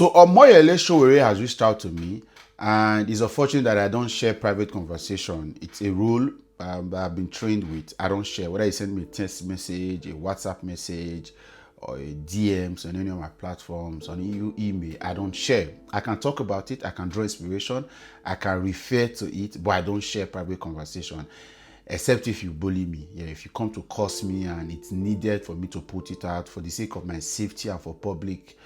So Omoyele Sowore has reached out to me, and it's unfortunate that I don't share private conversation. It's a rule that I've been trained with. I don't share, whether you send me a text message, a WhatsApp message, or a DMs on any of my platforms, on email. I don't share. I can talk about it, I can draw inspiration, I can refer to it, but I don't share private conversation. Except if you bully me. Yeah, if you come to curse me and it's needed for me to put it out for the sake of my safety and for public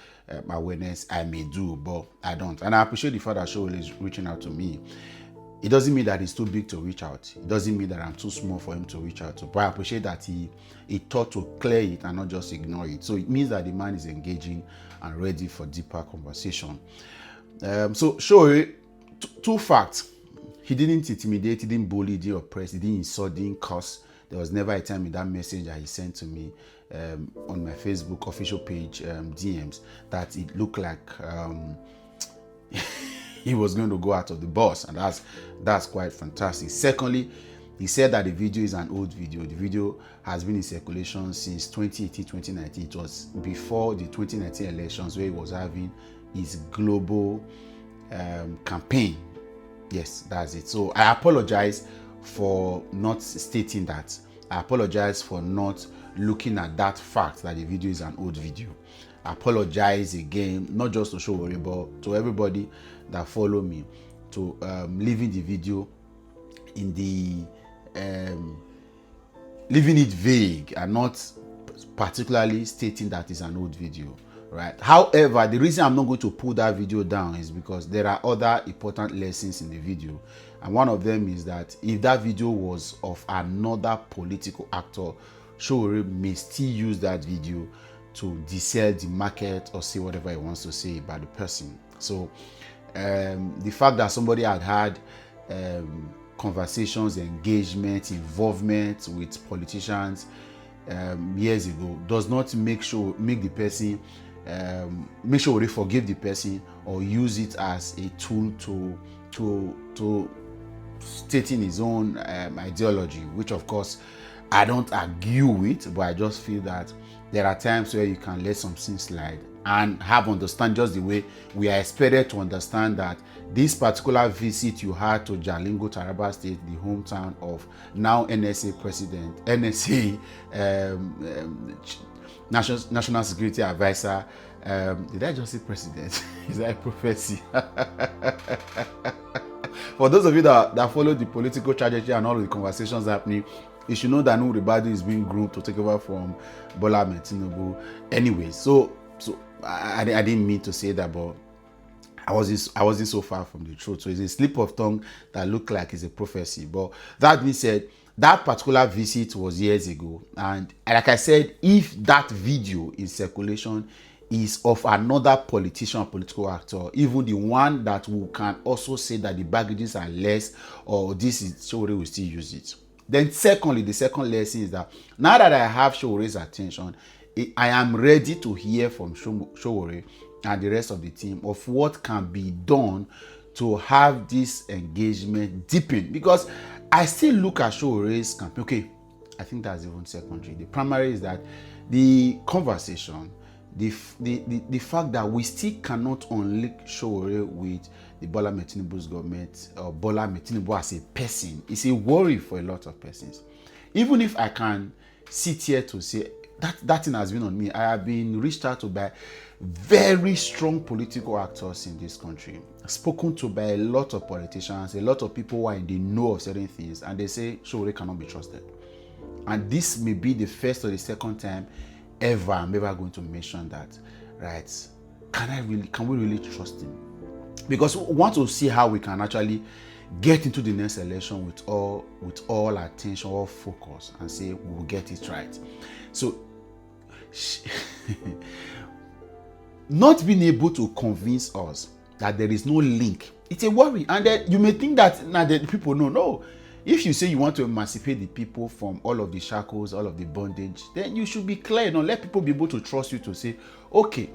awareness, I may do, but I don't. And I appreciate the fact that Sowore is reaching out to me. It doesn't mean that he's too big to reach out. It doesn't mean that I'm too small for him to reach out to. But I appreciate that he thought to clear it and not just ignore it. So it means that the man is engaging and ready for deeper conversation. So Sowore, two facts. He didn't intimidate, he didn't bully, he didn't oppress, he didn't insult, he didn't curse. There was never a time in that message that he sent to me on my Facebook official page DMs that it looked like he was going to go out of the box, and that's quite fantastic. Secondly, he said that the video is an old video. The video has been in circulation since 2018, 2019. It was before the 2019 elections where he was having his global campaign. Yes, that's it. So I apologize for not stating that. I apologize for not looking at that fact that the video is an old video. I apologize again, not just to Sowore, but to everybody that follow me, to leaving the video in the leaving it vague and not particularly stating that it's an old video. Right. However, the reason I'm not going to pull that video down is because there are other important lessons in the video. And one of them is that if that video was of another political actor, Sowore may still use that video to desell the market or say whatever he wants to say about the person. So the fact that somebody had conversations, engagement, involvement with politicians years ago does not make the person make sure they forgive the person or use it as a tool to stating his own ideology, which of course I don't argue with, but I just feel that there are times where you can let some things slide and have understand, just the way we are expected to understand that this particular visit you had to Jalingo, Taraba State, the hometown of now NSA president, NSA National Security Advisor, did I just say president? Is that a prophecy? For those of you that follow the political trajectory and all of the conversations happening, you should know that Nuhu Ribadu is being groomed to take over from Bola Ahmed Tinubu. Anyway, so I didn't mean to say that, but I wasn't so far from the truth. So it's a slip of tongue that looked like it's a prophecy. But that being said, that particular visit was years ago, and like I said, if that video in circulation is of another politician or political actor, even the one that can also say that the baggages are less or this is Sowore will still use it. Then secondly, the second lesson is that now that I have Sowore's attention, I am ready to hear from Sowore and the rest of the team of what can be done to have this engagement deepen, because I still look at Sowore's campaign. Okay, I think that's even secondary. The primary is that the conversation, the fact that we still cannot unlink Sowore with the Bola Ahmed Tinubu's government or Bola Ahmed Tinubu as a person is a worry for a lot of persons. Even if I can sit here to say that thing has been on me, I have been reached out to by very strong political actors in this country, spoken to by a lot of politicians, a lot of people who are in the know of certain things, and they say Sowore cannot be trusted. And this may be the first or the second time ever I'm ever going to mention that, right? Can we really trust him? Because we want to see how we can actually get into the next election with all attention, all focus, and say we will get it right. So not being able to convince us that there is no link, it's a worry. And then you may think that now the people know. No, if you say you want to emancipate the people from all of the shackles, all of the bondage, then you should be clear. Let people be able to trust you to say, okay,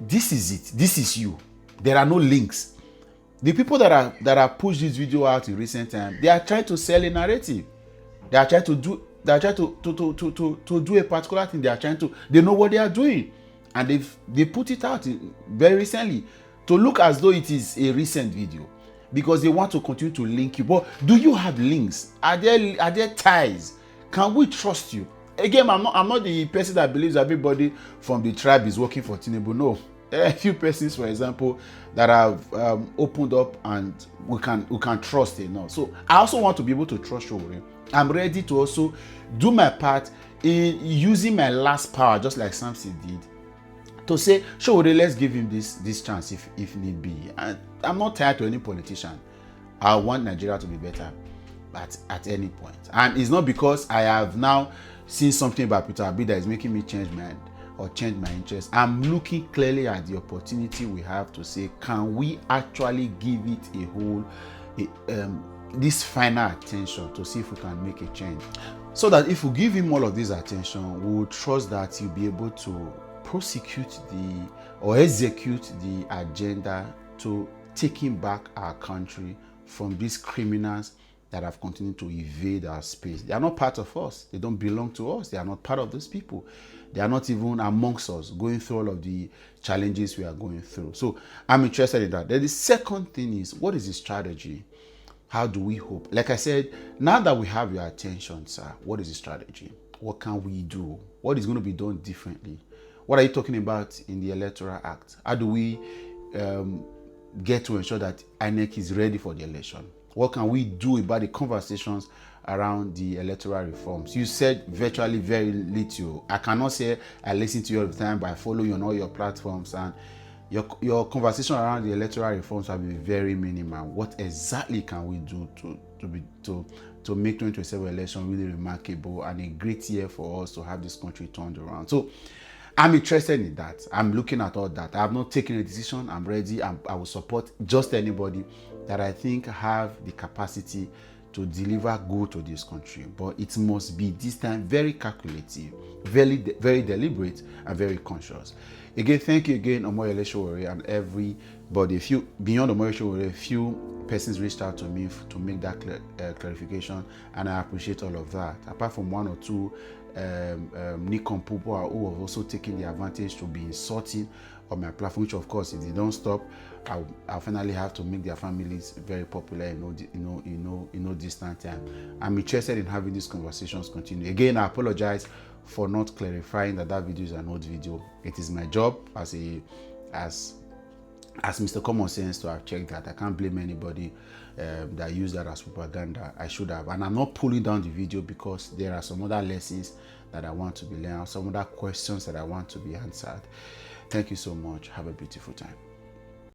this is it, this is you. There are no links. The people that are pushed this video out in recent time, they are trying to sell a narrative. They are trying to do a particular thing. They know what they are doing. and they put it out very recently to look as though it is a recent video, because they want to continue to link you. But do you have links? Are there ties? Can we trust you? Again, I'm not the person that believes everybody from the tribe is working for Tinubu. No, there are a few persons, for example, that have opened up and we can trust enough. So I also want to be able to trust Sowore. I'm ready to also do my part in using my last power, just like Samson did, to say, Sowore, let's give him this chance if need be. And I'm not tied to any politician. I want Nigeria to be better at any point. And it's not because I have now seen something about Peter Obi that is making me change my mind or change my interest. I'm looking clearly at the opportunity we have to say, can we actually give it a whole this final attention to see if we can make a change, so that if we give him all of this attention, we will trust that he'll be able to prosecute or execute the agenda to taking back our country from these criminals that have continued to invade our space. They are not part of us. They don't belong to us. They are not part of those people. They are not even amongst us, going through all of the challenges we are going through. So I'm interested in that. Then the second thing is, what is the strategy? How do we hope? Like I said, now that we have your attention, sir, what is the strategy? What can we do? What is going to be done differently? What are you talking about in the Electoral Act? How do we get to ensure that INEC is ready for the election? What can we do about the conversations around the electoral reforms? You said virtually very little. I cannot say I listen to you all the time, but I follow you on all your platforms, and your conversation around the electoral reforms have been very minimal. What exactly can we do to make 2027 election really remarkable and a great year for us to have this country turned around? So I'm interested in that. I'm looking at all that. I have not taken a decision. I'm ready. I will support just anybody that I think have the capacity to deliver good to this country. But it must be this time very calculative, very deliberate, and very conscious. Again, thank you again, Omoyele Sowore, and everybody. Beyond Omoyele Sowore, a few persons reached out to me to make that clarification, and I appreciate all of that. Apart from one or two Nikon people who have also taken the advantage to be insulting on my platform, which of course, if they don't stop, I'll finally have to make their families very popular in no distant time. I'm interested in having these conversations continue. Again, I apologize for not clarifying that video is an old video. It is my job as Mr. Common Sense to have checked that. I can't blame anybody that used that as propaganda. I should have. And I'm not pulling down the video because there are some other lessons that I want to be learned, some other questions that I want to be answered. Thank you so much. Have a beautiful time.